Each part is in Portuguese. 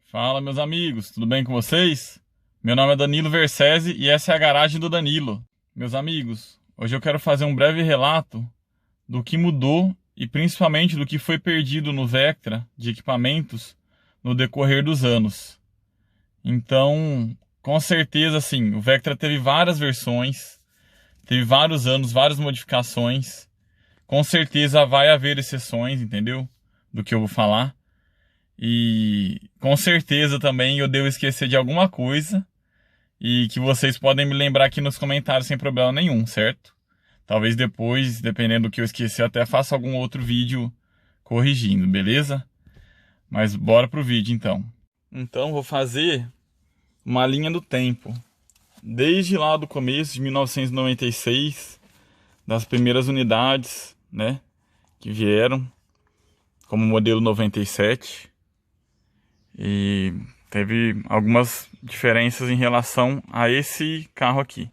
Fala, meus amigos, tudo bem com vocês? Meu nome é Danilo Versese e essa é a garagem do Danilo. Meus amigos, hoje eu quero fazer um breve relato do que mudou e principalmente do que foi perdido no Vectra de equipamentos no decorrer dos anos. Então, com certeza, sim, o Vectra teve várias versões, teve vários anos, várias modificações. Com certeza vai haver exceções, entendeu? Do que eu vou falar. E com certeza também eu devo esquecer de alguma coisa e que vocês podem me lembrar aqui nos comentários sem problema nenhum, certo? Talvez depois, dependendo do que eu esquecer, até faça algum outro vídeo corrigindo, beleza? Mas bora pro vídeo então. Então vou fazer uma linha do tempo. Desde lá do começo de 1996, das primeiras unidades, né, que vieram como modelo 97. E teve algumas diferenças em relação a esse carro aqui.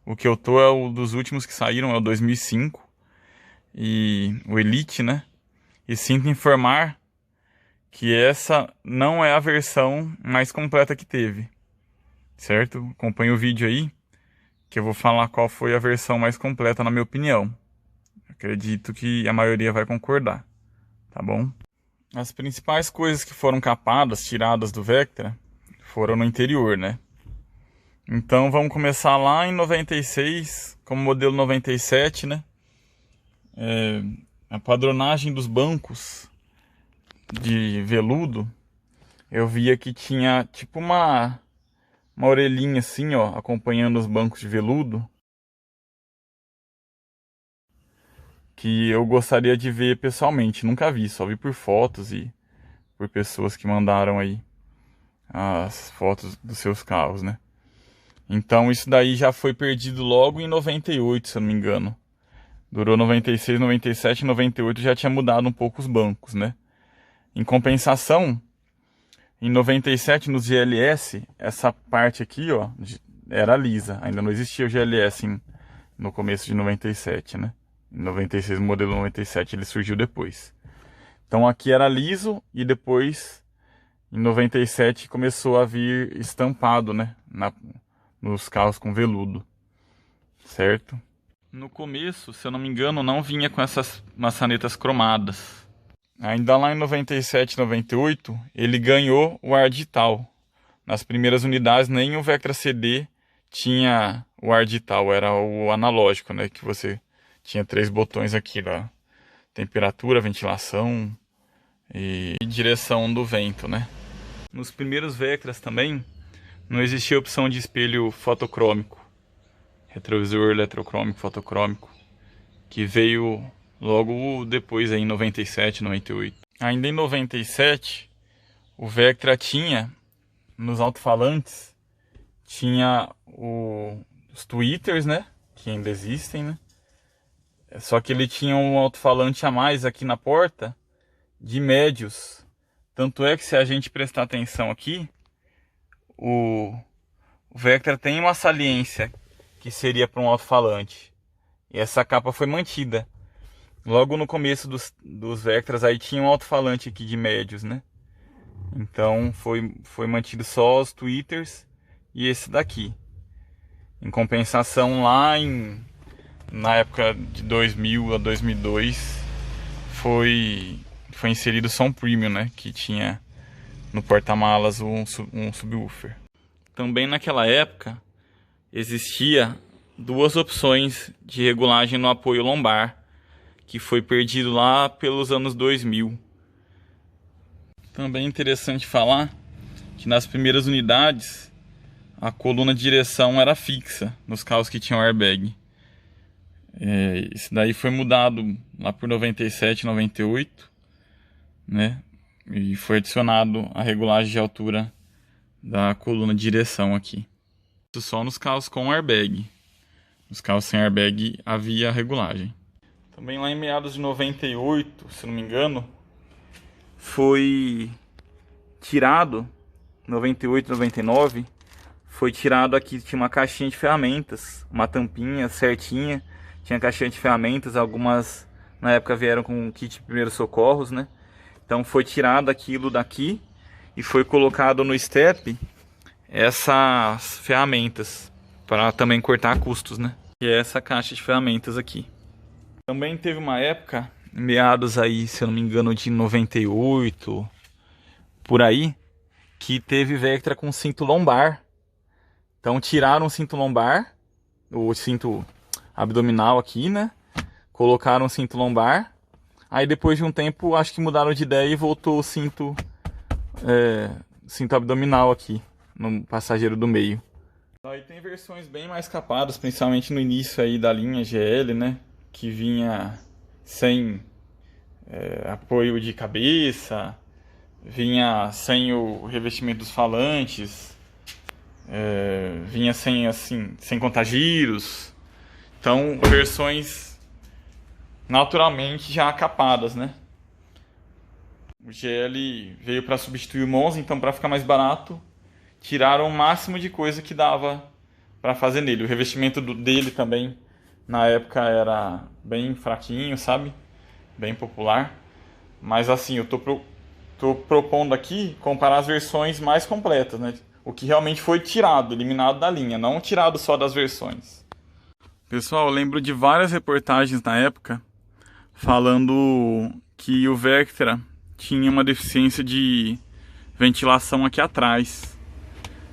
O que eu tô é o dos últimos que saíram, é o 2005 e o Elite, né? E sinto informar que essa não é a versão mais completa que teve, certo? Acompanhe o vídeo aí, que eu vou falar qual foi a versão mais completa na minha opinião. Acredito que a maioria vai concordar, tá bom? As principais coisas que foram capadas, tiradas do Vectra, foram no interior, né? Então vamos começar lá em 96, como modelo 97, né? A padronagem dos bancos de veludo, eu via que tinha tipo uma orelhinha assim, ó, acompanhando os bancos de veludo, que eu gostaria de ver pessoalmente. Nunca vi, só vi por fotos e por pessoas que mandaram aí as fotos dos seus carros, né? Então isso daí já foi perdido logo em 98, se eu não me engano. Durou 96, 97, 98 já tinha mudado um pouco os bancos, né? Em compensação, em 97 nos GLS, essa parte aqui, ó, era lisa. Ainda não existia o GLS no começo de 97, né? Em 96, o modelo 97, ele surgiu depois. Então aqui era liso e depois, em 97, começou a vir estampado, né? Nos carros com veludo, certo? No começo, se eu não me engano, não vinha com essas maçanetas cromadas. Ainda lá em 97, 98, ele ganhou o ar digital. Nas primeiras unidades, nem o Vectra CD tinha o ar digital, era o analógico, né? Que você tinha 3 botões aqui, lá. Temperatura, ventilação e direção do vento, né? Nos primeiros Vectras também não existia a opção de espelho fotocrômico, retrovisor eletrocrômico, fotocrômico, que veio logo depois aí, em 97, 98. Ainda em 97, o Vectra tinha, nos alto-falantes, tinha os tweeters, né? Que ainda existem, né? Só que ele tinha um alto-falante a mais aqui na porta, de médios. Tanto é que se a gente prestar atenção aqui, o Vectra tem uma saliência que seria para um alto-falante. E essa capa foi mantida. Logo no começo dos Vectras aí tinha um alto-falante aqui de médios, né? Então foi mantido só os tweeters e esse daqui. Em compensação na época de 2000 a 2002 foi inserido o som premium, né? Que tinha no porta-malas um subwoofer. Também naquela época existia 2 opções de regulagem no apoio lombar, que foi perdido lá pelos anos 2000. Também é interessante falar que nas primeiras unidades a coluna de direção era fixa nos carros que tinham airbag. Isso daí foi mudado lá por 97, 98, né? E foi adicionado a regulagem de altura da coluna de direção aqui. Isso só nos carros com airbag. Nos carros sem airbag havia a regulagem. Também lá em meados de 98, se não me engano, foi tirado, 98, 99, foi tirado aqui, tinha uma caixinha de ferramentas, uma tampinha certinha, tinha caixinha de ferramentas, algumas na época vieram com kit de primeiros socorros, né? Então foi tirado aquilo daqui e foi colocado no step essas ferramentas para também cortar custos, né? E é essa caixa de ferramentas aqui. Também teve uma época, meados aí, se eu não me engano, de 98, por aí, que teve Vectra com cinto lombar. Então tiraram o cinto lombar, o cinto abdominal aqui, né? Colocaram o cinto lombar. Aí depois de um tempo, acho que mudaram de ideia e voltou o cinto abdominal aqui, no passageiro do meio. Aí tem versões bem mais capadas, principalmente no início aí da linha GL, né? Que vinha sem apoio de cabeça, vinha sem o revestimento dos falantes, vinha sem contagiros. Então, versões naturalmente já capadas, né? O GL veio para substituir o Monza, então para ficar mais barato, tiraram o máximo de coisa que dava para fazer nele. O revestimento dele também, na época, era bem fraquinho, sabe? Bem popular. Mas assim, eu tô propondo aqui comparar as versões mais completas, né? O que realmente foi tirado, eliminado da linha, não tirado só das versões. Pessoal, eu lembro de várias reportagens na época falando que o Vectra tinha uma deficiência de ventilação aqui atrás.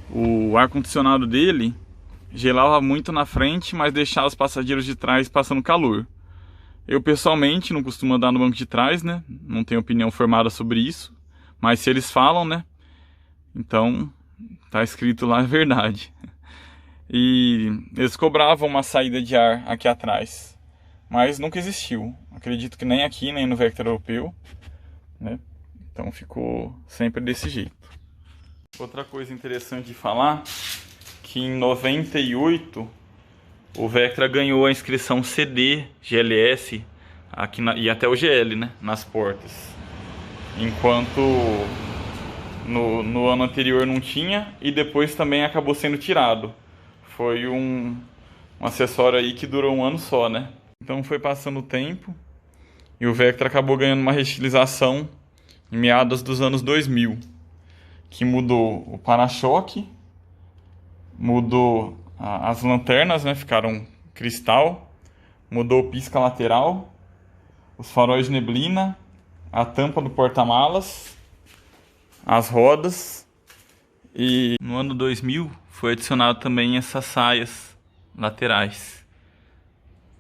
O ar-condicionado dele gelava muito na frente, mas deixava os passageiros de trás passando calor. Eu pessoalmente não costumo andar no banco de trás, né? Não tenho opinião formada sobre isso. Mas se eles falam, né? Então, tá escrito lá, é verdade. E eles cobravam uma saída de ar aqui atrás. Mas nunca existiu. Acredito que nem aqui, nem no Vectra europeu, né? Então ficou sempre desse jeito. Outra coisa interessante de falar, que em 98 o Vectra ganhou a inscrição CD, GLS aqui e até o GL, né, nas portas. Enquanto no ano anterior não tinha e depois também acabou sendo tirado. Foi um acessório aí que durou um ano só, né? Então foi passando o tempo e o Vectra acabou ganhando uma reestilização em meados dos anos 2000, que mudou o para-choque, mudou as lanternas, né, ficaram cristal, mudou o pisca lateral, os faróis de neblina, a tampa do porta-malas, as rodas, e no ano 2000 foi adicionado também essas saias laterais,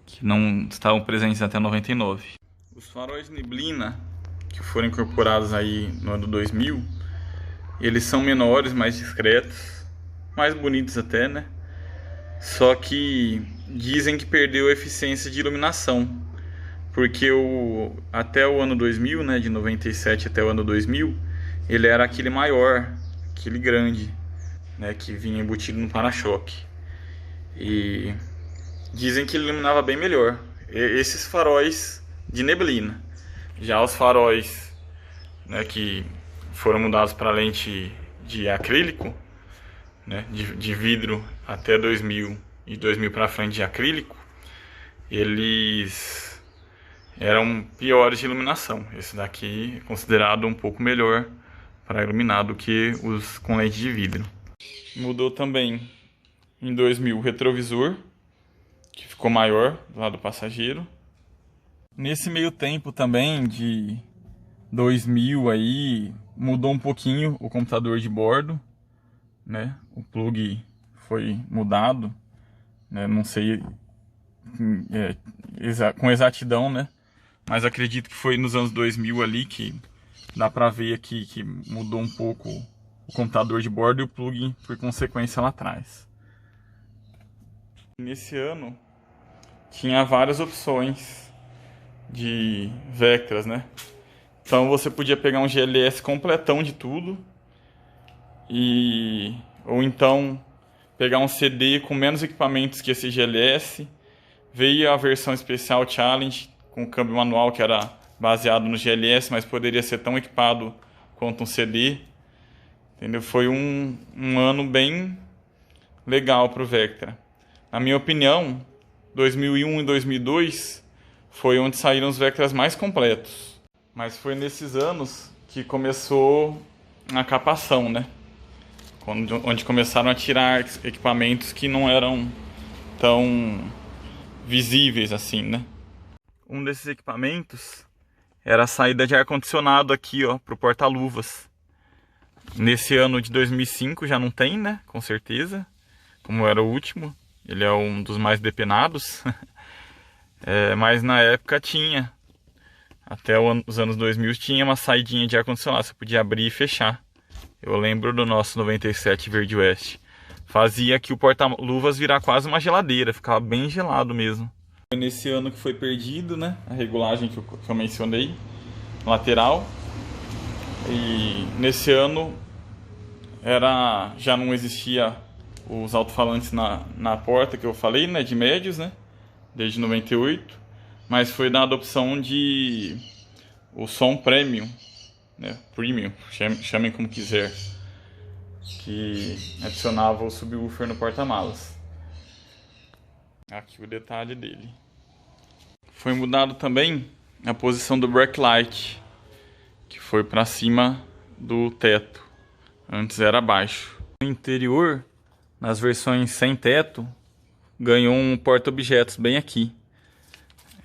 que não estavam presentes até 99. Os faróis de neblina que foram incorporados aí no ano 2000, eles são menores, mais discretos, mais bonitos até, né? Só que dizem que perdeu a eficiência de iluminação, porque até o ano 2000, né, de 97 até o ano 2000, ele era aquele maior, aquele grande, né, que vinha embutido no para-choque. E dizem que ele iluminava bem melhor. Esses faróis de neblina. Já os faróis, né, que foram mudados para lente de acrílico, né, de vidro até 2000 e 2000 para frente de acrílico, eles eram piores de iluminação. Esse daqui é considerado um pouco melhor para iluminar do que os com lente de vidro. Mudou também em 2000 o retrovisor, que ficou maior do lado do passageiro. Nesse meio tempo também, de 2000 aí, mudou um pouquinho o computador de bordo, né? O plug foi mudado, né? Não sei com exatidão, né? Mas acredito que foi nos anos 2000 ali que dá pra ver aqui que mudou um pouco o computador de bordo e o plug, por consequência, lá atrás. Nesse ano tinha várias opções de Vectras, né? Então você podia pegar um GLS completão de tudo, ou então pegar um CD com menos equipamentos que esse GLS. Veio a versão especial Challenge com câmbio manual, que era baseado no GLS, mas poderia ser tão equipado quanto um CD. Entendeu? Foi um ano bem legal para o Vectra. Na minha opinião, 2001 e 2002 foi onde saíram os Vectras mais completos. Mas foi nesses anos que começou a capação, né? Onde começaram a tirar equipamentos que não eram tão visíveis assim, né? Um desses equipamentos era a saída de ar-condicionado aqui, ó, pro porta-luvas. Nesse ano de 2005 já não tem, né? Com certeza. Como era o último. Ele é um dos mais depenados. Mas na época tinha. Até os anos 2000 tinha uma saidinha de ar-condicionado. Você podia abrir e fechar. Eu lembro do nosso 97 Verde Oeste. Fazia que o porta-luvas virar quase uma geladeira. Ficava bem gelado mesmo. Foi nesse ano que foi perdido, né? A regulagem que eu mencionei. Lateral. E nesse ano já não existia os alto-falantes na porta que eu falei, né? De médios, né? Desde 98. Mas foi dada a opção de o som premium, né? Premium, chamem como quiser, que adicionava o subwoofer no porta-malas. Aqui o detalhe dele. Foi mudado também a posição do backlight, que foi para cima do teto. Antes era abaixo. No interior, nas versões sem teto, ganhou um porta-objetos bem aqui.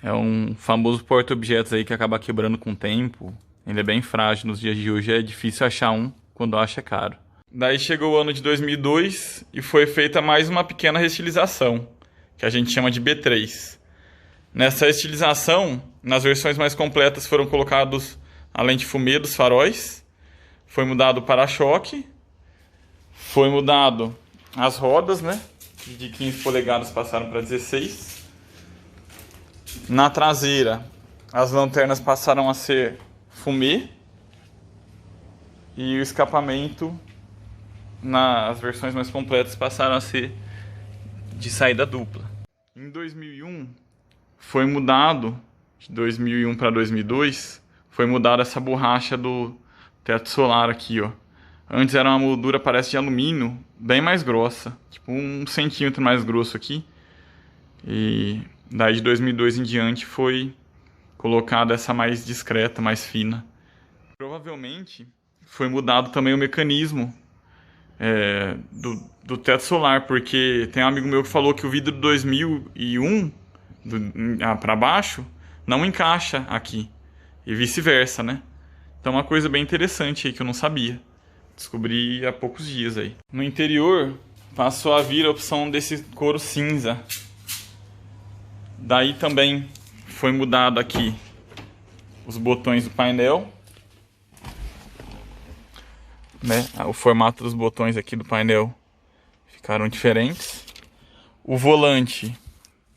É um famoso porta-objetos aí que acaba quebrando com o tempo. Ele é bem frágil nos dias de hoje, é difícil achar um, quando acha é caro. Daí chegou o ano de 2002 e foi feita mais uma pequena restilização, que a gente chama de B3. Nessa estilização, nas versões mais completas foram colocados a lente fumê dos faróis, foi mudado o para-choque, foi mudado as rodas, né? De 15 polegadas passaram para 16. Na traseira, as lanternas passaram a ser fumê e o escapamento, nas versões mais completas, passaram a ser de saída dupla. Em 2001, foi mudado, de 2001 para 2002, foi mudada essa borracha do teto solar aqui, ó. Antes era uma moldura, parece de alumínio, bem mais grossa, tipo 1 centímetro mais grosso aqui. E daí de 2002 em diante foi colocada essa mais discreta, mais fina. Provavelmente foi mudado também o mecanismo do teto solar, porque tem um amigo meu que falou que o vidro de 2001 para baixo não encaixa aqui e vice-versa, né? Então uma coisa bem interessante aí que eu não sabia. Descobri há poucos dias aí. No interior passou a vir a opção desse couro cinza. Daí também foi mudado aqui os botões do painel, né? O formato dos botões aqui do painel ficaram diferentes. O volante,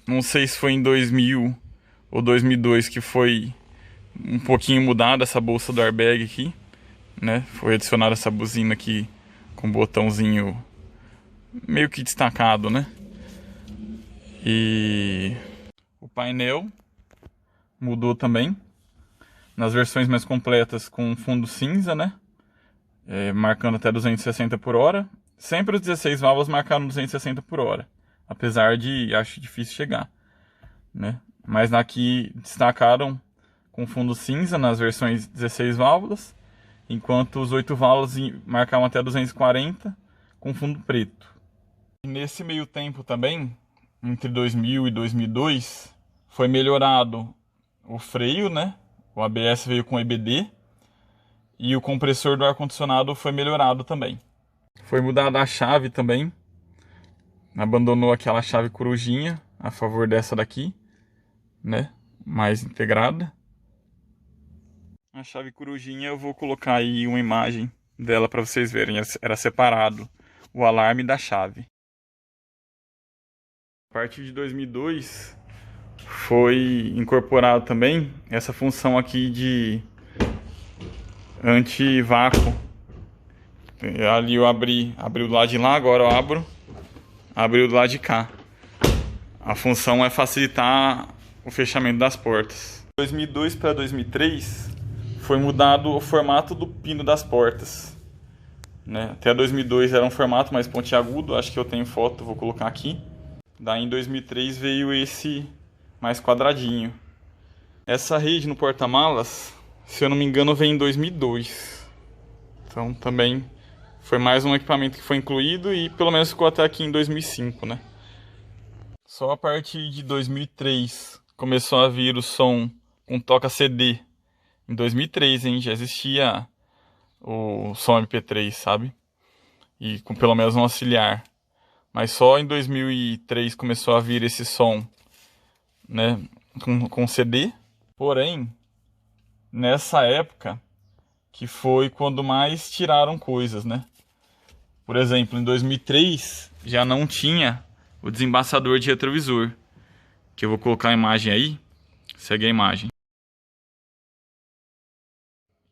não sei se foi em 2000 ou 2002 que foi um pouquinho mudada essa bolsa do airbag aqui, né? Foi adicionada essa buzina aqui com um botãozinho meio que destacado, né? E o painel mudou também nas versões mais completas com fundo cinza, né? Marcando até 260 por hora. Sempre os 16 válvulas marcaram 260 por hora, apesar de acho difícil chegar, né? Mas aqui destacaram com fundo cinza nas versões 16 válvulas, enquanto os 8 válvulas marcavam até 240 com fundo preto. E nesse meio tempo também, entre 2000 e 2002, foi melhorado o freio, né? O ABS veio com EBD e o compressor do ar-condicionado foi melhorado também. Foi mudada a chave também, abandonou aquela chave corujinha a favor dessa daqui, né? Mais integrada. A chave corujinha eu vou colocar aí uma imagem dela para vocês verem, era separado o alarme da chave. A partir de 2002 foi incorporado também essa função aqui de anti-vácuo. Ali eu abriu do lado de lá, agora eu abriu do lado de cá. A função é facilitar o fechamento das portas. De 2002 para 2003 foi mudado o formato do pino das portas, né? Até 2002 era um formato mais pontiagudo, acho que eu tenho foto, vou colocar aqui. Daí em 2003 veio esse mais quadradinho. Essa rede no porta-malas, se eu não me engano, veio em 2002. Então também foi mais um equipamento que foi incluído e pelo menos ficou até aqui em 2005, né? Só a partir de 2003 começou a vir o som com toca CD. Em 2003, hein, já existia o som MP3, sabe? E com pelo menos um auxiliar. Mas só em 2003 começou a vir esse som, né, com CD. Porém, nessa época que foi quando mais tiraram coisas, né? Por exemplo, em 2003 já não tinha o desembaçador de retrovisor, que eu vou colocar a imagem aí. Segue a imagem.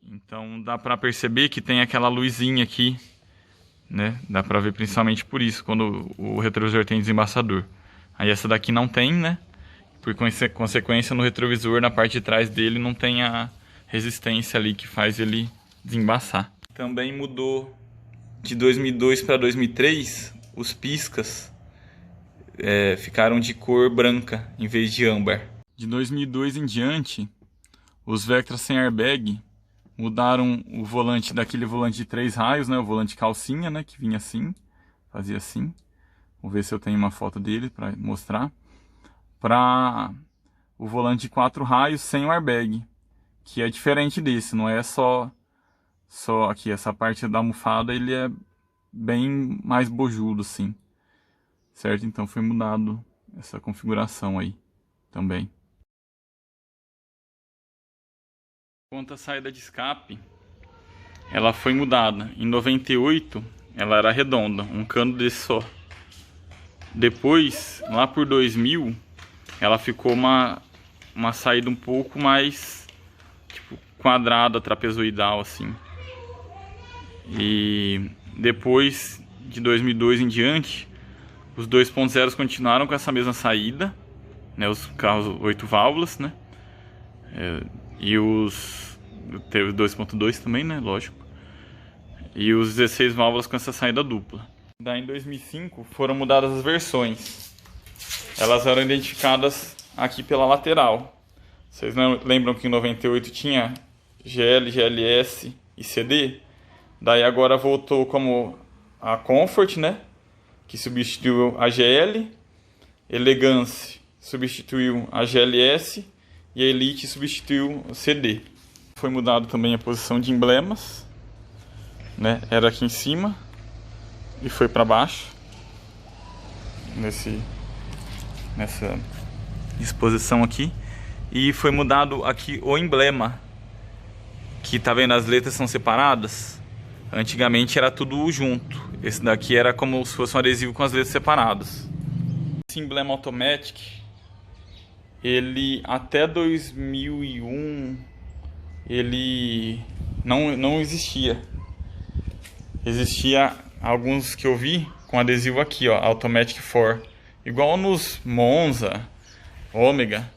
Então dá pra perceber que tem aquela luzinha aqui, né? Dá pra ver principalmente por isso, quando o retrovisor tem desembaçador. Aí essa daqui não tem, né? Por consequência, no retrovisor, na parte de trás dele, não tem a resistência ali que faz ele desembaçar. Também mudou de 2002 para 2003, os piscas ficaram de cor branca em vez de âmbar. De 2002 em diante, os Vectra sem airbag mudaram o volante daquele volante de 3 raios, né? O volante calcinha, né? Que vinha assim, fazia assim. Vou ver se eu tenho uma foto dele para mostrar. Para o volante de 4 raios sem o airbag, que é diferente desse, não é só aqui, essa parte da almofada ele é bem mais bojudo assim, certo? Então foi mudado essa configuração aí também. Quanto à saída de escape, ela foi mudada. Em 98 ela era redonda, um cano desse só. Depois, lá por 2000, ela ficou uma saída um pouco mais tipo quadrada, trapezoidal assim. E depois de 2002 em diante, os 2.0 continuaram com essa mesma saída, né, os carros 8 válvulas, né? E teve 2.2 também, né, lógico. E os 16 válvulas com essa saída dupla. Daí em 2005 foram mudadas as versões. Elas eram identificadas aqui pela lateral. Vocês não lembram que em 98 tinha GL, GLS e CD? Daí agora voltou como a Comfort, né? Que substituiu a GL. Elegance substituiu a GLS. E a Elite substituiu o CD. Foi mudado também a posição de emblemas, né? Era aqui em cima e foi para baixo. Nessa disposição aqui. E foi mudado aqui o emblema. Que tá vendo, as letras são separadas. Antigamente era tudo junto. Esse daqui era como se fosse um adesivo com as letras separadas. Esse emblema Automatic, ele até 2001 ele não existia. Existia alguns que eu vi com adesivo aqui, ó, Automatic 4, igual nos Monza, Ômega,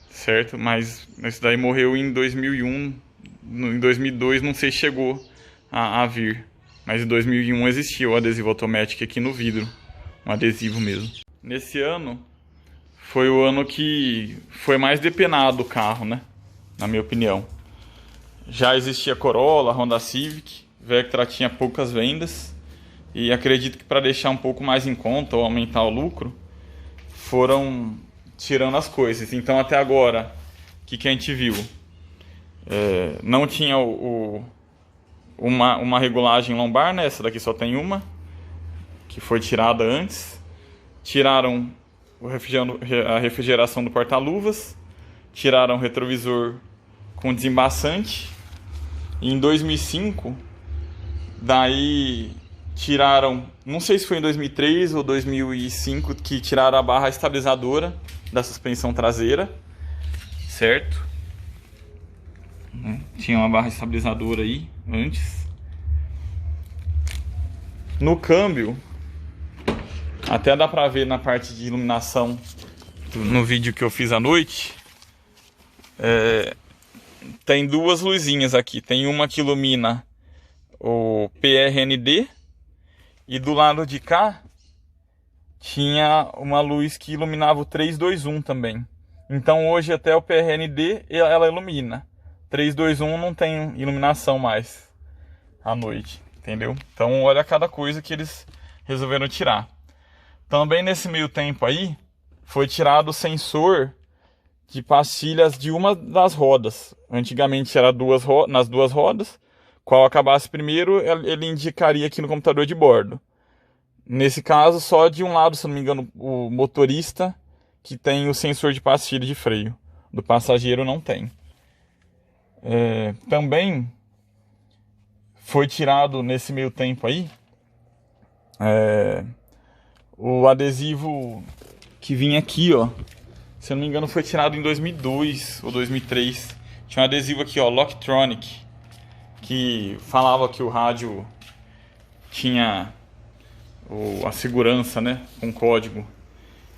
certo? Mas esse daí morreu em 2001, em 2002 não sei se chegou a vir, mas em 2001 existia o adesivo Automatic aqui no vidro, um adesivo mesmo. Nesse ano foi o ano que foi mais depenado o carro, né? Na minha opinião. Já existia Corolla, Honda Civic, Vectra tinha poucas vendas. E acredito que para deixar um pouco mais em conta ou aumentar o lucro, foram tirando as coisas. Então até agora, o que a gente viu? Não tinha uma regulagem lombar, né? Essa daqui só tem uma, que foi tirada antes. Tiraram a refrigeração do porta-luvas, tiraram o retrovisor com desembaçante. E em 2005, daí tiraram, não sei se foi em 2003 ou 2005, que tiraram a barra estabilizadora da suspensão traseira, certo? Tinha uma barra estabilizadora aí antes. No câmbio, até dá pra ver na parte de iluminação no vídeo que eu fiz à noite. Tem duas luzinhas aqui. Tem uma que ilumina o PRND e do lado de cá tinha uma luz que iluminava o 321 também. Então hoje até o PRND ela ilumina. 321 não tem iluminação mais. à noite, entendeu? Então olha cada coisa que eles resolveram tirar. Também nesse meio tempo aí, foi tirado o sensor de pastilhas de uma das rodas. Antigamente era nas duas rodas, qual acabasse primeiro, ele indicaria aqui no computador de bordo. Nesse caso, só de um lado, se não me engano, o motorista que tem o sensor de pastilha de freio. Do passageiro não tem. Também foi tirado nesse meio tempo aí o adesivo que vinha aqui, ó. Se eu não me engano, foi tirado em 2002 ou 2003. Tinha um adesivo aqui, ó, Locktronic, que falava que o rádio tinha a segurança, né, com código.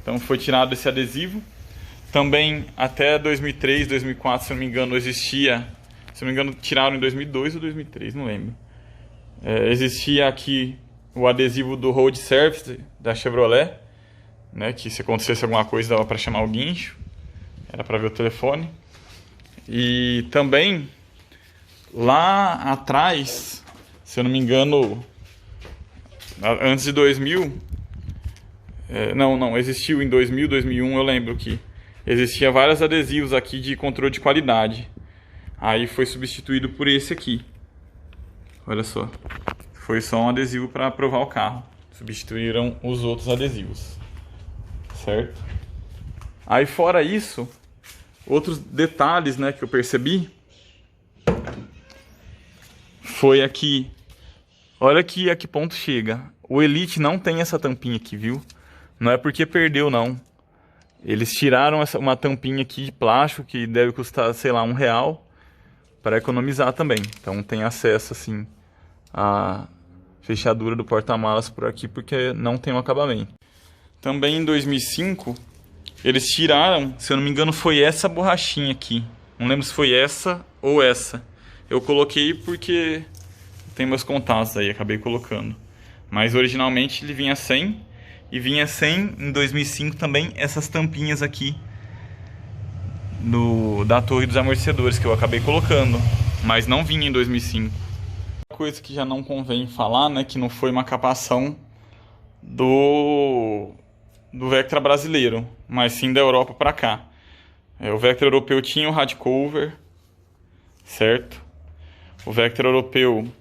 Então foi tirado esse adesivo. Também até 2003, 2004, se eu não me engano, existia... Se eu não me engano, tiraram em 2002 ou 2003, não lembro. Existia aqui o adesivo do Road Service da Chevrolet, né, que se acontecesse alguma coisa dava para chamar o guincho, era para ver o telefone. E também lá atrás, se eu não me engano, antes de 2000, existiu em 2000, 2001, eu lembro que existia vários adesivos aqui de controle de qualidade. Aí foi substituído por esse aqui. Olha só. Foi só um adesivo para aprovar o carro. Substituíram os outros adesivos. Certo? Aí fora isso, outros detalhes, né, que eu percebi foi aqui. Olha aqui a que ponto chega. O Elite não tem essa tampinha aqui, viu? Não é porque perdeu, não. Eles tiraram uma tampinha aqui de plástico que deve custar, sei lá, R$1 para economizar também. Então tem acesso assim à fechadura do porta-malas por aqui porque não tem um acabamento. Também em 2005 eles tiraram, se eu não me engano, foi essa borrachinha aqui. Não lembro se foi essa ou essa. Eu coloquei porque tem meus contatos aí, acabei colocando. Mas originalmente ele vinha sem. E vinha sem, em 2005 também, essas tampinhas aqui da torre dos amortecedores que eu acabei colocando. Mas não vinha em 2005. Coisa que já não convém falar, né, que não foi uma capação do Vectra brasileiro, mas sim da Europa para cá. O Vectra europeu tinha o hardcover, certo? O Vectra europeu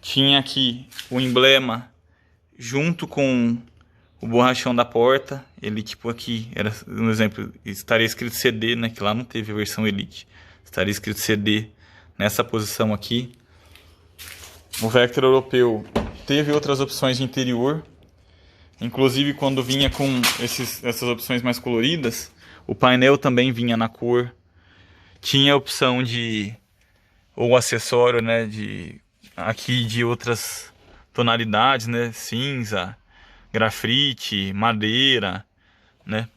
tinha aqui o emblema junto com o borrachão da porta. Ele tipo aqui, era um exemplo, estaria escrito CD, né, que lá não teve a versão Elite. Estaria escrito CD nessa posição aqui. O Vectra europeu teve outras opções de interior. Inclusive quando vinha com essas opções mais coloridas, o painel também vinha na cor. Tinha a opção de ou acessório, né, aqui de outras tonalidades, né, cinza, grafite, madeira, né.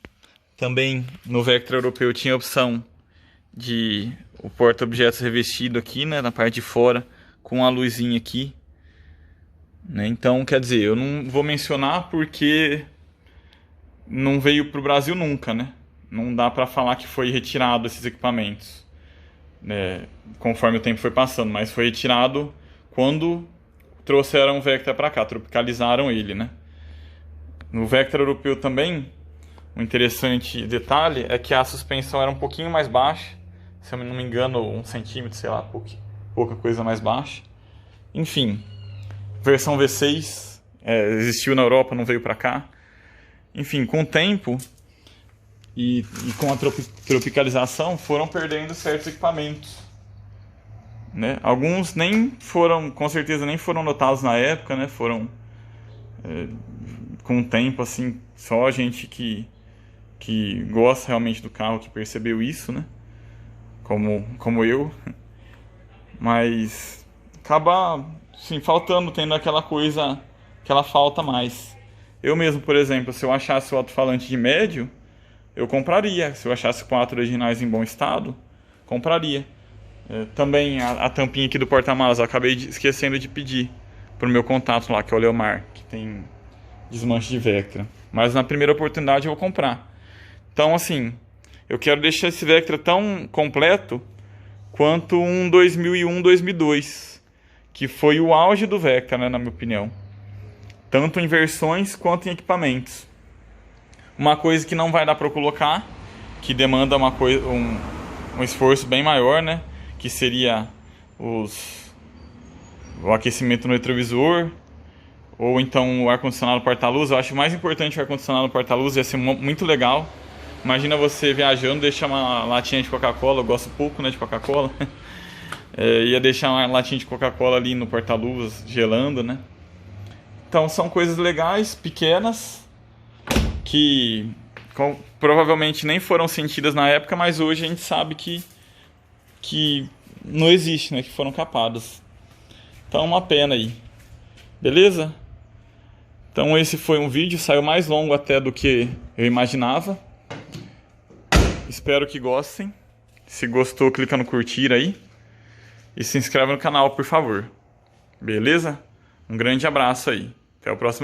Também no Vectra europeu tinha a opção de o porta-objetos revestido aqui, né, na parte de fora com a luzinha aqui. Né? Então, quer dizer, eu não vou mencionar porque não veio para o Brasil nunca, né? Não dá para falar que foi retirado esses equipamentos, né? Conforme o tempo foi passando, mas foi retirado quando trouxeram o Vectra para cá, tropicalizaram ele, né? No Vectra europeu também, um interessante detalhe é que a suspensão era um pouquinho mais baixa, se eu não me engano, 1 centímetro, sei lá, pouca coisa mais baixa. Enfim, versão V6 existiu na Europa, não veio para cá. Enfim, com o tempo e com a tropicalização foram perdendo certos equipamentos, né? Alguns nem foram, com certeza nem foram notados na época, né? Foram com o tempo, assim, só a gente que gosta realmente do carro que percebeu isso, né? Como eu. Mas acaba, sim, faltando, tendo aquela coisa que ela falta mais. Eu mesmo, por exemplo, se eu achasse o alto-falante de médio, eu compraria. Se eu achasse 4 originais em bom estado, compraria. Também a tampinha aqui do porta-malas, eu acabei esquecendo de pedir pro meu contato lá, que é o Leomar, que tem desmanche de Vectra. Mas na primeira oportunidade eu vou comprar. Então, assim, eu quero deixar esse Vectra tão completo quanto um 2001, 2002, que foi o auge do Vectra, né, na minha opinião. Tanto em versões quanto em equipamentos. Uma coisa que não vai dar para eu colocar, que demanda um esforço bem maior, né? Que seria o aquecimento no retrovisor, ou então o ar-condicionado porta-luz. Eu acho mais importante o ar-condicionado porta-luz, ia ser muito legal. Imagina você viajando, deixar uma latinha de Coca-Cola, eu gosto pouco, né, de Coca-Cola. Ia deixar uma latinha de Coca-Cola ali no porta-luvas, gelando, né? Então são coisas legais, pequenas, que provavelmente nem foram sentidas na época, mas hoje a gente sabe que não existe, né? Que foram capadas. Então uma pena aí. Beleza? Então esse foi um vídeo, saiu mais longo até do que eu imaginava. Espero que gostem. Se gostou, clica no curtir aí. E se inscreve no canal, por favor. Beleza? Um grande abraço aí. Até o próximo.